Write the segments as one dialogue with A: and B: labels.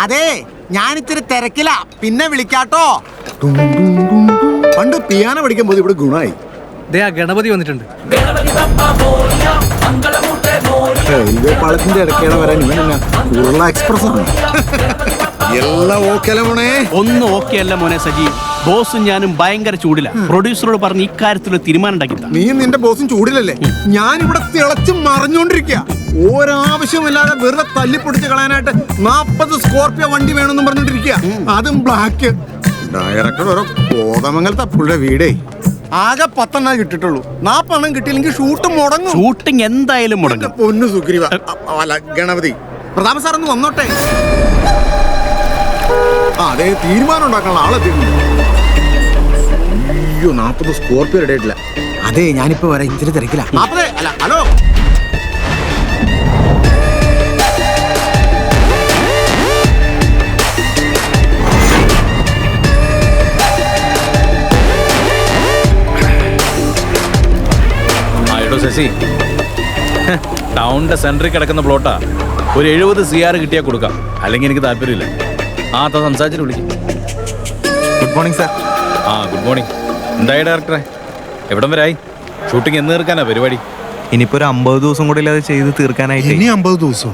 A: അതെ, ഞാനിത്തിരി തിരക്കില, പിന്നെ വിളിക്കാട്ടോ. പണ്ട് പിയാനോ പഠിക്കുമ്പോൾ ഇവിടെ ഗുണമായി.
B: ഗണപതി വന്നിട്ടുണ്ട്.
A: റെയിൽവേ പാളത്തിന്റെ ഇടയ്ക്കാണ് വരാൻ ഇവനെന്നാ ഉരുള എക്സ്പ്രസ് ആണ്. എല്ലാം ഓക്കെ അല്ല മോനെ?
C: ഒന്നും ഓക്കെ അല്ല മോനെ സജി. ബോസും ഞാനും ഭയങ്കര ചൂടില്ല. പ്രൊഡ്യൂസറോട് പറഞ്ഞ് ഇക്കാര്യത്തിൽ തീരുമാനം ഉണ്ടാക്കി.
A: നീ നിന്റെ ബോസും ചൂടിലല്ലേ? ഞാനിവിടെ തിളച്ച് മറിഞ്ഞോണ്ടിരിക്കുക. ഒരാവശ്യമില്ലാതെ വെറുതെ തല്ലിപ്പൊടിച്ച് കളയാനായിട്ട് 40 സ്കോർപിയോ വണ്ടി വേണമെന്നും പറഞ്ഞോണ്ടിരിക്കുക. അതും ബ്ലാക്ക്. ഡയറക്ടർ ഓരോ കോതമംഗലത്തെ പുള്ളിയുടെ വീടേ. ആകെ 10 കിട്ടിട്ടുള്ളൂ. 40 കിട്ടിയില്ലെങ്കിൽ ഷൂട്ട് മുടങ്ങും.
C: ഷൂട്ടിംഗ് എന്തായാലും മുടങ്ങും.
A: പൊന്നു സുഗ്രീവ, അല്ല ഗണപതി, പ്രതാപ സാർ ഒന്ന് വന്നോട്ടെ. അതെ, തീരുമാനം ഉണ്ടാക്കാനുള്ള ആളെത്തിയിട്ടുണ്ട്. അയ്യോ, 40 സ്കോർപിയോ റെഡി ആയിട്ടില്ല. അതെ, ഞാനിപ്പോ വരാം, ഇത്തിരി തിരക്കില്ല. 40 അല്ല, ഹലോ.
D: ശശി, ടൗണിന്റെ സെന്ററിൽ കിടക്കുന്ന പ്ലോട്ടാ. ഒരു 70 CR കിട്ടിയാൽ കൊടുക്കാം, അല്ലെങ്കിൽ എനിക്ക് താല്പര്യമില്ല. സംസാരിച്ചിട്ട് വിളിക്കും.
E: Good morning sir.
D: Good morning. എന്തായി ഡയറക്ടറെ, എവിടം വരായി? ഷൂട്ടിംഗ് എന്ന് തീർക്കാനാ പരിപാടി?
E: ഇനിയിപ്പോ ഒരു 50 ദിവസം കൂടി അത് ചെയ്ത് തീർക്കാനായിട്ട്.
A: 50 ദിവസം?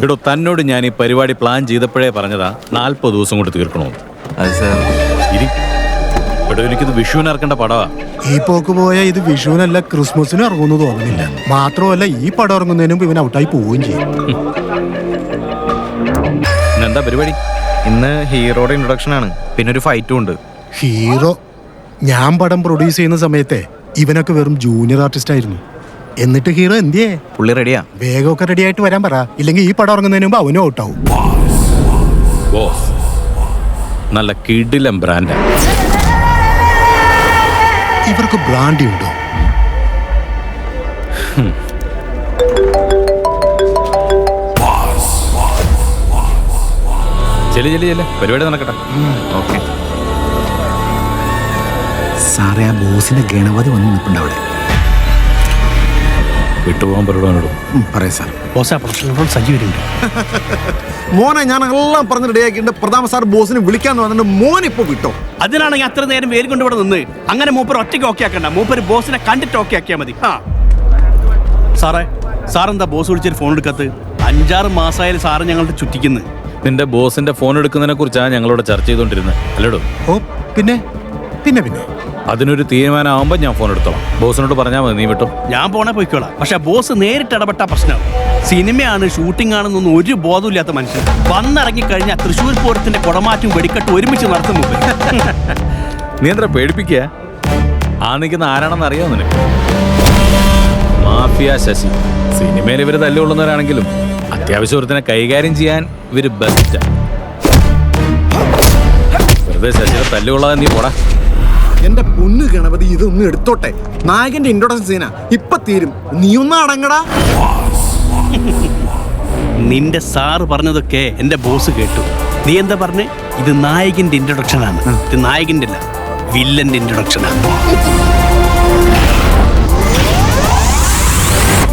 D: എടോ, തന്നോട് ഞാൻ ഈ പരിപാടി പ്ലാൻ ചെയ്തപ്പോഴേ പറഞ്ഞതാ 40 ദിവസം കൊണ്ട് തീർക്കണമെന്ന്.
E: അത് സാർ,
D: എടോ, എനിക്കിത് വിഷുവിന് ഇറക്കേണ്ട പടവാ.
F: ഈ പോക്ക് പോയാൽ ഇത് വിഷുവിനല്ല ക്രിസ്മസിന് ഇറങ്ങുന്നു തോന്നുന്നില്ല. മാത്രമല്ല, ഈ പടം ഇറങ്ങുന്നതിന് മുമ്പ് ഇവൻ ഔട്ടായി പോവുകയും ചെയ്യും.
D: എന്താ പരിപാടി?
E: ഇന്ന് ഹീറോയുടെ ഇൻട്രൊഡക്ഷൻ ആണ്, പിന്നെ ഒരു ഫൈറ്റും ഉണ്ട്.
F: ഹീറോ? ഞാൻ പടം പ്രൊഡ്യൂസ് ചെയ്യുന്ന സമയത്തെ ഇവനൊക്കെ വെറും ജൂനിയർ ആർട്ടിസ്റ്റ് ആയിരുന്നു. എന്നിട്ട് ഹീറോ എന്തിയേ?
E: പുള്ളി റെഡിയാ.
F: വേഗമൊക്കെ റെഡി ആയിട്ട് വരാൻ പറ, ഇല്ലെങ്കിൽ ഈ പടം ഇറങ്ങുന്നതിന് മുമ്പ് അവനും ഔട്ടാവും.
D: നല്ല കിടിലം ബ്രാൻഡാ.
F: ഇവർക്ക് ബ്രാൻഡി ഉണ്ടോ?
D: പരിപാടി നടക്കട്ടെ.
E: ഓക്കെ
A: സാറേ, ആ ബോസിന്റെ ഗണപതി വന്ന് നിൽപ്പുണ്ട് അവിടെ.
D: വിട്ടുപോകാൻ പരിപാടിയോടും
A: പറയാം സാർ.
C: സജി വരുന്നുണ്ട്.
A: മോനെ, ഞാൻ എല്ലാം പറഞ്ഞ് റെഡിയാക്കിയിട്ട് പ്രതാപ സാർ ബോസിനെ വിളിക്കാന്ന് പറഞ്ഞിട്ട് മോൻ ഇപ്പൊ വിട്ടോ.
C: അതിനാണെങ്കിൽ അത്ര നേരം വേര് കൊണ്ട് ഇവിടെ നിന്ന് അങ്ങനെ മൂപ്പർ ഒറ്റയ്ക്ക് ഓക്കെ ആക്കണ്ട. മൂപ്പര് ബോസിനെ കണ്ടിട്ട് ഓക്കെ ആക്കിയാൽ മതി. സാറേ, സാറെന്താ ബോസ് വിളിച്ചൊരു ഫോൺ എടുക്കാത്ത? 5-6 മാസമായാലും സാറ് ഞങ്ങളുടെ ചുറ്റിക്കുന്നു.
D: നിന്റെ ബോസിന്റെ ഫോൺ എടുക്കുന്നതിനെ കുറിച്ചാണ് ഞങ്ങളോട് ചർച്ച ചെയ്തോണ്ടിരുന്നത് അല്ലേടോ?
F: ഓ, പിന്നെ പിന്നെ പിന്നെ
D: അതിനൊരു തീരുമാനമാകുമ്പോ ഞാൻ ഫോൺ എടുത്തോളാം. ബോസിനോട് പറഞ്ഞാൽ മതി, നീ വിട്ടോ.
C: ഞാൻ പോണേ പോയിക്കോളാം. പക്ഷെ ബോസ് നേരിട്ട് ഇടപെട്ട പ്രശ്നം. സിനിമയാണ്, ഷൂട്ടിംഗ് ആണെന്നൊന്നും ഒരു ബോധമില്ലാത്ത മനുഷ്യൻ വന്നിറങ്ങി കഴിഞ്ഞാൽ തൃശ്ശൂർ പൂരത്തിന്റെ കുടമാറ്റും വെടിക്കെട്ട് ഒരുമിച്ച് നടത്തും.
D: നീ എന്താ പേടിപ്പിക്കുക? നിൽക്കുന്ന ആരാണെന്ന് അറിയാമോ നിനക്ക്? മാഫിയ ശശി. സിനിമയിൽ ഇവര് തല്ലുകൊള്ളുന്നവരാണെങ്കിലും അത്യാവശ്യത്തിനെ കൈകാര്യം ചെയ്യാൻ ഇവര് ബെസ്റ്റാ. വെറുതെ ശശിയെ തല്ലുകൊള്ളാതെ നീ പോടാ.
A: എന്റെ പൊന്നു ഗണപതി, ഇതൊന്നും എടുത്തോട്ടെ. നായകന്റെ ഇൻട്രോഡക്ഷൻ സീനാ, ഇപ്പൊ തീരും. നീ ഒന്ന് അടങ്ങടാ.
C: നിന്റെ സാറ് പറഞ്ഞതൊക്കെ എന്റെ ബോസ് കേട്ടു. നീ എന്താ പറഞ്ഞേ? ഇത് നായകന്റെ ഇൻട്രൊഡക്ഷൻ ആണ്. ഇത് നായകന്റെ അല്ല, വില്ലന്റെ ഇൻട്രൊഡക്ഷൻ ആണ്.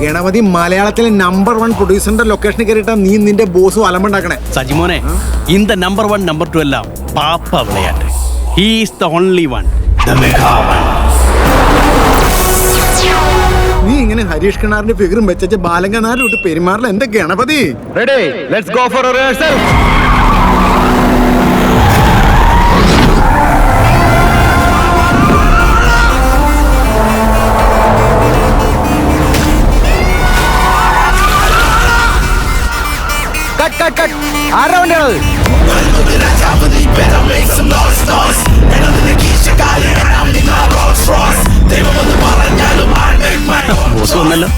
A: ഗണപതി, മലയാളത്തിലെ നമ്പർ 1 പ്രൊഡ്യൂസറിന്റെ ലൊക്കേഷനിൽ കയറിയിട്ടാ നീ നിന്റെ ബോസ് അലമ്പുണ്ടാക്കണേ.
C: സജിമോനെ, இந்த നമ്പർ 1 നമ്പർ 2 എല്ലാം പാപ്പ വിളയാട്ട്. He is the only one, the mega one.
A: നീ ഇങ്ങനെ ഹരീഷ് കിണാറിന്റെ ഫിഗറും വെച്ച ബാലങ്കനാരിലോട്ട് പെരുമാറില്ല എന്റെ Ganapathi.
E: Ready, let's go for a rehearsal. Cut cut cut. ആരാ വണ്ടിയാണത്?
C: ബോസ് വന്നല്ലോ.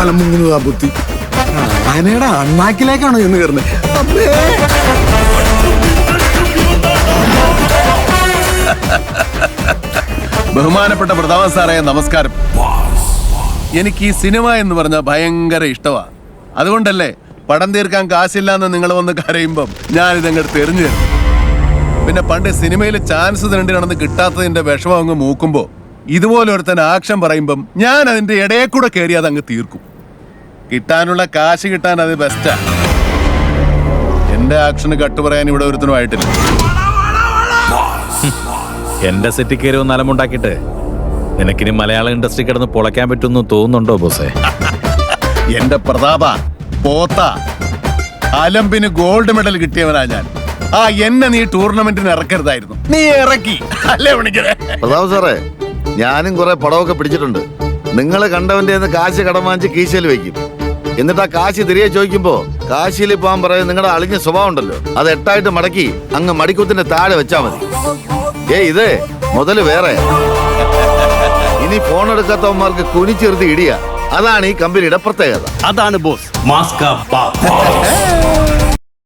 A: തലം മുങ്ങുന്നതാ ബുദ്ധി. ആനയുടെ അണ്ണാക്കിലേക്കാണ് എന്ന് കയറുന്നത്.
G: ബഹുമാനപ്പെട്ട പ്രതാപൻ സാറേ, നമസ്കാരം. എനിക്ക് ഈ സിനിമ എന്ന് പറഞ്ഞാൽ ഭയങ്കര ഇഷ്ടമാണ്. അതുകൊണ്ടല്ലേ പടം തീർക്കാൻ കാശില്ലാന്ന് നിങ്ങൾ വന്ന് കരയുമ്പം ഞാൻ ഇതങ്ങോട്ട് എറിഞ്ഞു തരും. പിന്നെ പണ്ട് സിനിമയിൽ ചാൻസ് തിരണ്ടിനാണെന്ന് കിട്ടാത്തതിന്റെ വിഷമം അങ്ങ് മൂക്കുമ്പോ ഇതുപോലെ ഒരുത്തൻ ആക്ഷൻ പറയുമ്പം ഞാൻ അതിന്റെ ഇടയിൽ കൂടെ കയറി അത് അങ്ങ് തീർക്കും. കിട്ടാനുള്ള കാശ് കിട്ടാൻ അത് ബെസ്റ്റാ. എന്റെ ആക്ഷന് കട്ടു പറയാൻ ഇവിടെ ഒരുത്തനും ആയിട്ടില്ല.
D: എന്റെ സെറ്റിൽ കയറി ഒന്ന് അലമുണ്ടാക്കിയിട്ട് നിനക്കിനി മലയാള ഇൻഡസ്ട്രി കിടന്ന് പൊളയ്ക്കാൻ പറ്റുമെന്ന് തോന്നുന്നുണ്ടോ ബോസേ?
G: എന്റെ പ്രതാപ പോത്ത അലമ്പിന് ഗോൾഡ് മെഡൽ കിട്ടിയവനാ ഞാൻ. എന്നെ നീ ടൂർണമെന്റിന് ഇറക്കരുതായിരുന്നു. നീ ഇറക്കി അല്ലേ പണിക്കരെ?
H: പ്രതാപ് സാറേ, ഞാനും കുറെ പടമൊക്കെ പിടിച്ചിട്ടുണ്ട്. നിങ്ങൾ കണ്ടവന്റെ കാശ് കടം വാങ്ങിച്ച് കീശയിൽ വെക്കും. എന്നിട്ട് ആ കാശ് തിരികെ ചോദിക്കുമ്പോ കാശിയിൽ പോകാൻ പറയും. നിങ്ങളുടെ അളിഞ്ഞ സ്വഭാവം ഉണ്ടല്ലോ, അത് 8 മടക്കി അങ്ങ് മടിക്കുത്തിന്റെ താഴെ വെച്ചാ മതി. ഇത് മുതല് വേറെ. ഇനി ഫോൺ എടുക്കാത്തവന്മാർക്ക് കുനിച്ചെറുത്തി ഇടിയ. അതാണ് ഈ കമ്പനിയുടെ പ്രത്യേകത.
C: അതാണ് ബോസ്. മാസ്ക